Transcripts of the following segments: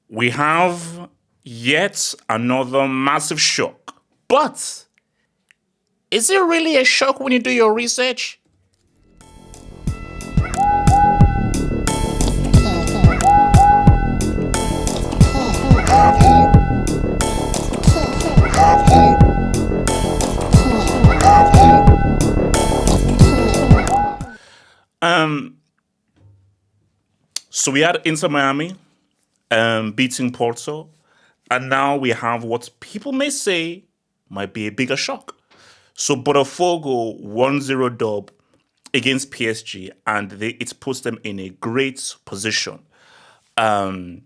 we have yet another massive shock. But is it really a shock when you do your research? So we had Inter Miami beating Porto, and now we have what people may say might be a bigger shock. So Botafogo 1-0 dub against PSG, and it puts them in a great position. Because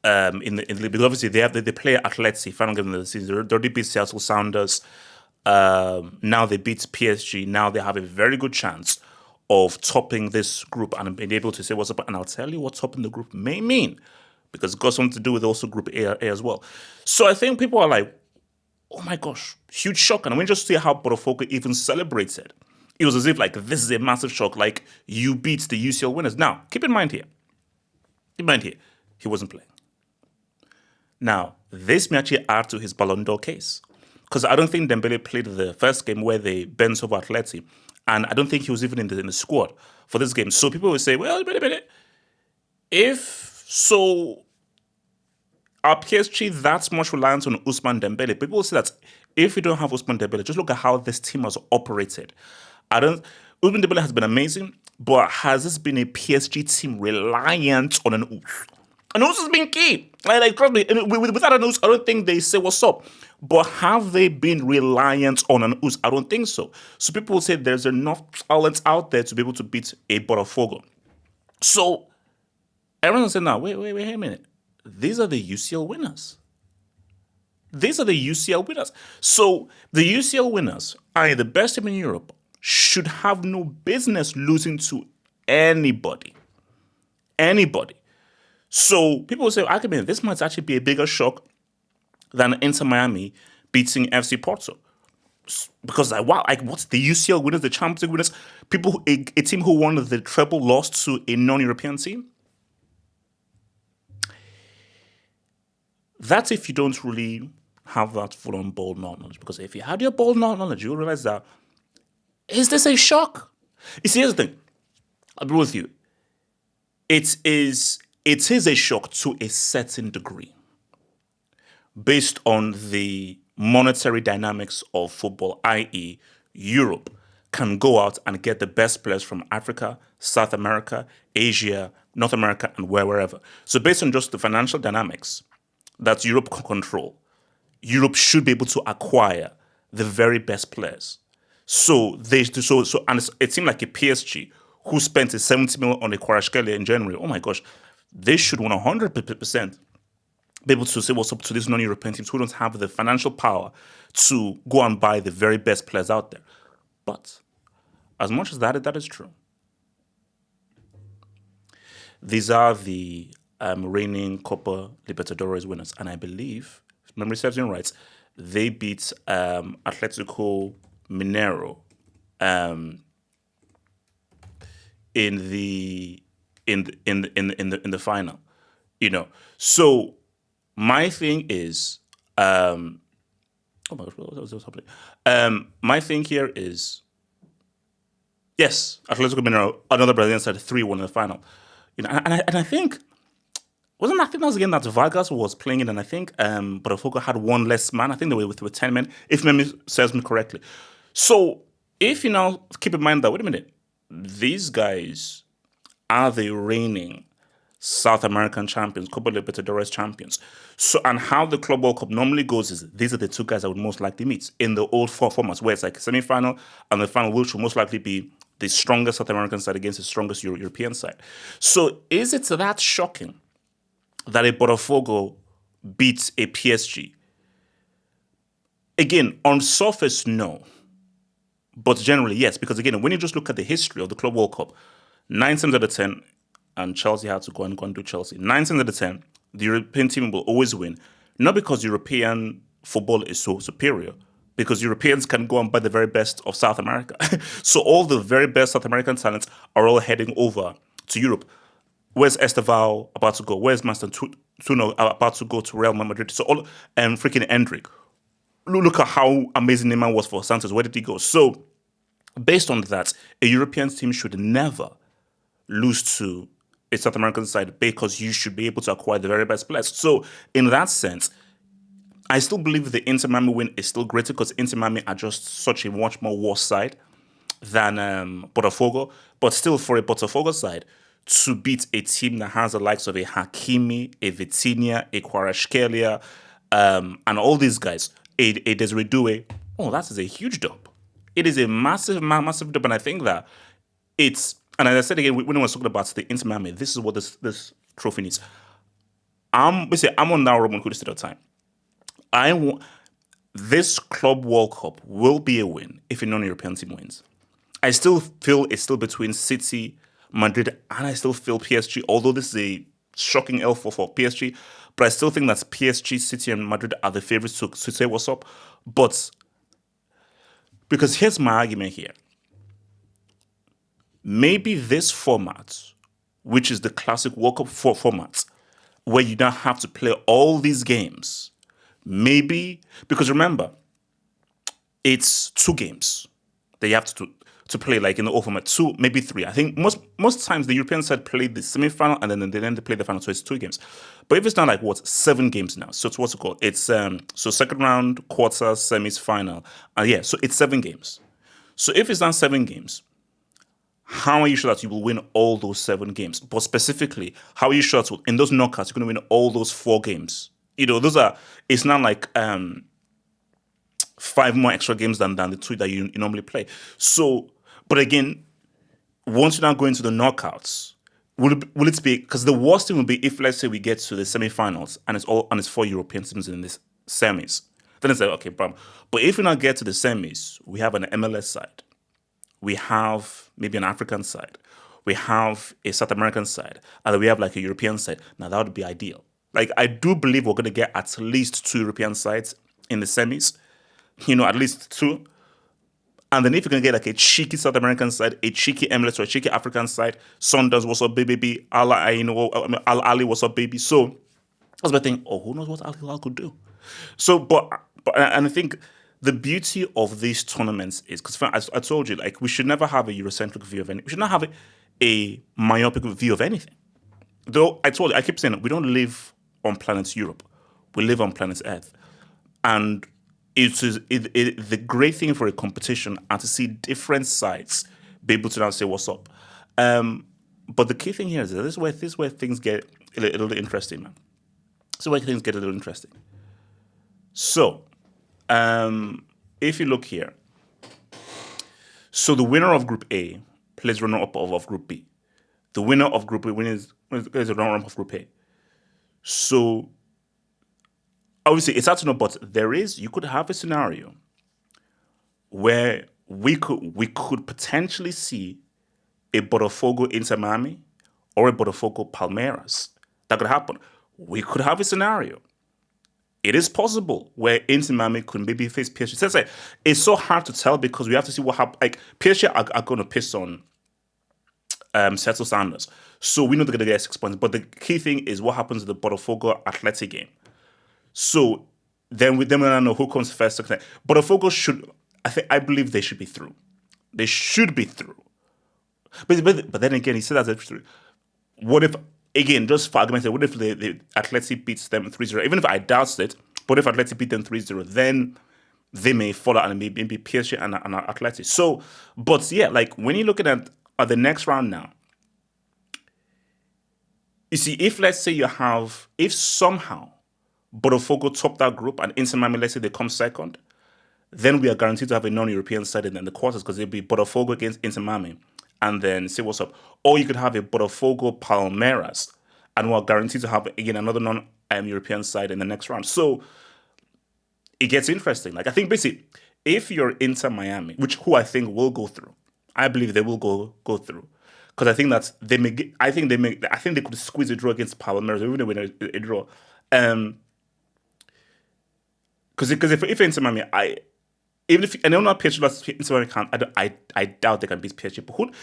obviously they play Atleti, final game of the season. They already beat Seattle Sounders. Now they beat PSG. Now they have a very good chance of topping this group and being able to say what's up. And I'll tell you what topping the group may mean, because it's got something to do with also Group A as well. So I think people are like, oh my gosh, huge shock. And when you just see how Botafogo even celebrated, it was as if like this is a massive shock, like you beat the UCL winners. Now, keep in mind here, he wasn't playing. Now, this may actually add to his Ballon d'Or case, because I don't think Dembele played the first game where they bent over Atleti, and I don't think he was even in the squad for this game. So people will say, well, if so, are PSG that much reliant on Ousmane Dembele? People will say that if you don't have Ousmane Dembele, just look at how this team has operated. Ousmane Dembele has been amazing, but has this been a PSG team reliant on an Ous? And Ous has been key. Like trust me, without an Ous, I don't think they say what's up. But have they been reliant on an Ous? I don't think so. So people will say there's enough talent out there to be able to beat a Botafogo. So everyone said, now, wait a minute. These are the UCL winners. So the UCL winners, i.e. the best team in Europe, should have no business losing to anybody. So people will say, this might actually be a bigger shock than Inter Miami beating FC Porto. Because what's the UCL winners, the Champions League winners, a team who won the treble lost to a non-European team? That's if you don't really have that full-on ball knowledge. Because if you had your ball knowledge, you'll realize that, is this a shock? You see, here's the thing. I'll be with you. It is a shock to a certain degree, based on the monetary dynamics of football, i.e. Europe can go out and get the best players from Africa, South America, Asia, North America, and wherever. So based on just the financial dynamics that Europe can control, Europe should be able to acquire the very best players. So and it seemed like a PSG who spent a 70 million on a Kvaratskhelia in January. Oh my gosh, they should 100% be able to say what's up to these non-European teams who don't have the financial power to go and buy the very best players out there. But as much as that is true, these are the reigning Copa Libertadores winners. And I believe, if memory serves me right, they beat Atletico Mineiro in the final. So my thing is, oh my gosh, what was happening? My thing here is, yes, Atletico Mineiro, another Brazilian side, 3-1 in the final. And I think, I think that was the game that Vargas was playing in, and I think Botafogo had one less man. I think they were with 10 men, if memory serves me correctly. So if you now keep in mind that, wait a minute, these guys are the reigning South American champions, Copa Libertadores champions. So, and how the Club World Cup normally goes is these are the two guys I would most likely meet in the old four formats, where it's like semi-final and the final, which will most likely be the strongest South American side against the strongest European side. So is it that shocking that a Botafogo beats a PSG? Again, on surface, no. But generally, yes. Because again, when you just look at the history of the Club World Cup, 9 times out of 10, and Chelsea had to go and do Chelsea, 9 times out of 10, the European team will always win. Not because European football is so superior, because Europeans can go and buy the very best of South America. So all the very best South American talents are all heading over to Europe. Where's Esteval about to go? Where's Master about to go to Real Madrid. So all and freaking Endrick. Look at how amazing Neymar was for Santos. Where did he go? So based on that, a European team should never lose to a South American side because you should be able to acquire the very best players. So in that sense, I still believe the Inter Miami win is still greater because Inter Miami are just such a much more worse side than Botafogo. But still, for a Botafogo side, to beat a team that has the likes of a Hakimi, a Vitinha, a Kvaratskhelia, and all these guys, a Desiree Doué, oh, that is a huge dub. It is a massive, massive dub. And I think that it's, and as I said again, when I was talking about the Inter Miami, this is what this trophy needs. I'm on now Roman Hood of time. This Club World Cup will be a win if a non-European team wins. I still feel it's still between City, Madrid, and I still feel PSG, although this is a shocking L for PSG, but I still think that PSG, City, and Madrid are the favorites to say what's up. But, because here's my argument here. Maybe this format, which is the classic World Cup format, where you now have to play all these games, maybe, because remember, it's 2 games that you have to play, like in the old format, 2, maybe 3. I think most times the European side play the semi-final and then they play the final, so it's 2 games. But if it's now like 7 games now, so it's what's it called? It's so second round, quarters, semis, final, and yeah, so it's 7 games. So if it's now 7 games, how are you sure that you will win all those 7 games? But specifically, how are you sure that in those knockouts you're going to win all those 4 games? It's not like 5 more extra games than the 2 that you normally play. So, but again, once you now go into the knockouts, will it be, because the worst thing would be if, let's say, we get to the semi-finals and it's 4 European teams in this semis. Then it's like, okay, problem. But if we now get to the semis, we have an MLS side. We have maybe an African side. We have a South American side. And then we have like a European side. Now, that would be ideal. Like, I do believe we're going to get at least 2 European sides in the semis. At least 2. And then if you can get like a cheeky South American side, a cheeky MLS or a cheeky African side, Saunders, what's up, baby? Al Ali, what's up, baby? So that's my thing. Oh, who knows what Al Hilal could do? So, but I think the beauty of these tournaments is, because as I told you, like, we should never have a Eurocentric view of anything. We should not have a myopic view of anything. Though I keep saying we don't live on planet Europe. We live on planet Earth. And the great thing for a competition and to see different sides be able to now say what's up. But the key thing here is that this is where things get a little interesting, man. This is where things get a little interesting. So, if you look here, so the winner of Group A plays runner-up of Group B. The winner of Group A is the runner-up of Group A. So, obviously, it's hard to know, but you could have a scenario where we could potentially see a Botafogo Inter Miami or a Botafogo Palmeiras. That could happen. We could have a scenario. It is possible where Inter Miami could maybe face PSG. So it's so hard to tell because we have to see what happens. Like, PSG are going to piss on Seattle Sounders. So we know they're going to get 6 points. But the key thing is what happens in the Botafogo Athletic game. So then we don't know who comes first. Botafogo I believe they should be through. They should be through. But then again, he said that they're through. What if, again, just for argument's sake, what if the Athletic beats them 3-0? Even if I doubt it, but if Athletic beat them 3-0, then they may follow and maybe PSG and Athletic. So, but yeah, like when you're looking at the next round now, you see, if let's say if somehow Botafogo top that group and Inter Miami, let's say they come second, then we are guaranteed to have a non-European side in the quarters because it'll be Botafogo against Inter Miami and then see what's up. Or you could have a Botafogo Palmeiras and we're guaranteed to have, again, another non-European side in the next round. So it gets interesting. Like, I think basically, if you're Inter Miami, who I think will go through, I believe they will go through. Because I think that I think they could squeeze a draw against Palmeiras, even though win a draw. Because if Inter Miami, I don't know PSG Inter Miami can, I doubt they can beat PSG. But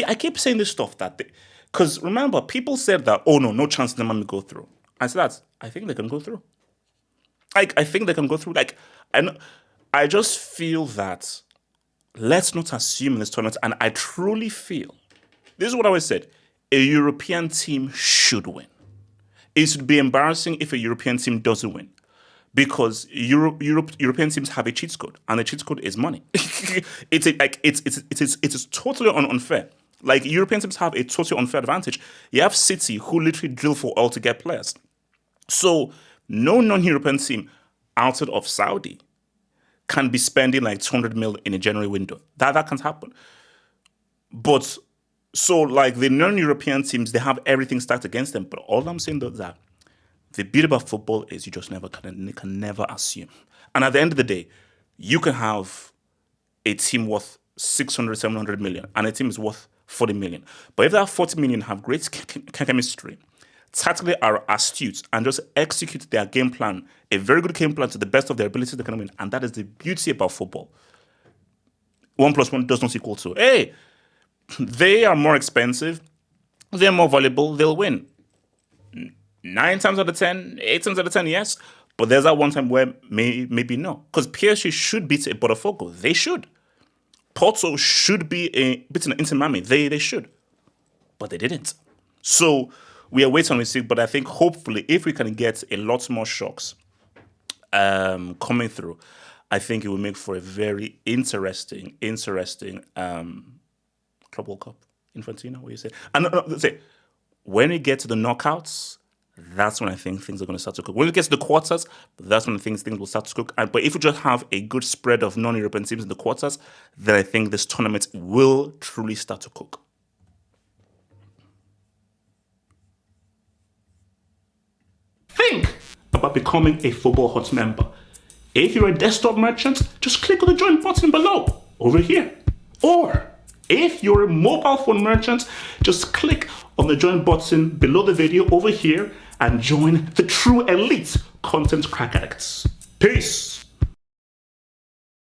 I keep saying this stuff because remember, people said that, oh no chance Inter Miami go through. I said that I think they can go through. Like, I think they can go through. Like, and I just feel that let's not assume in this tournament. And I truly feel this is what I always said: a European team should win. It should be embarrassing if a European team doesn't win, because European teams have a cheat code, and the cheat code is money. It's totally unfair. Like, European teams have a totally unfair advantage. You have City, who literally drill for oil to get players. So no non-European team outside of Saudi can be spending like 200 mil in a January window. That can't happen. But so, like, the non-European teams, they have everything stacked against them. But all I'm saying though is that the beauty about football is you just can never assume. And at the end of the day, you can have a team worth 600, 700 million, and a team is worth 40 million. But if that 40 million have great chemistry, tactically are astute, and just execute their game plan, a very good game plan to the best of their ability, they can win. And that is the beauty about football. 1 + 1 does not equal 2. Hey, they are more expensive, they're more valuable, they'll win. 9 times out of 10, 8 times out of 10, yes. But there's that one time where maybe no. Because PSG should beat a Botafogo. They should. Porto should be beating Inter Miami. They should. But they didn't. So we are waiting and see. But I think hopefully if we can get a lot more shocks coming through, I think it will make for a very interesting Club World Cup. Infantino, what do you say? And say, when we get to the knockouts, that's when I think things are going to start to cook. When we get to the quarters, that's when things will start to cook. But if we just have a good spread of non-European teams in the quarters, then I think this tournament will truly start to cook. Think about becoming a Football Hut member. If you're a desktop merchant, just click on the join button below, over here. Or if you're a mobile phone merchant, just click on the join button below the video over here and join the true elite content crack addicts. Peace.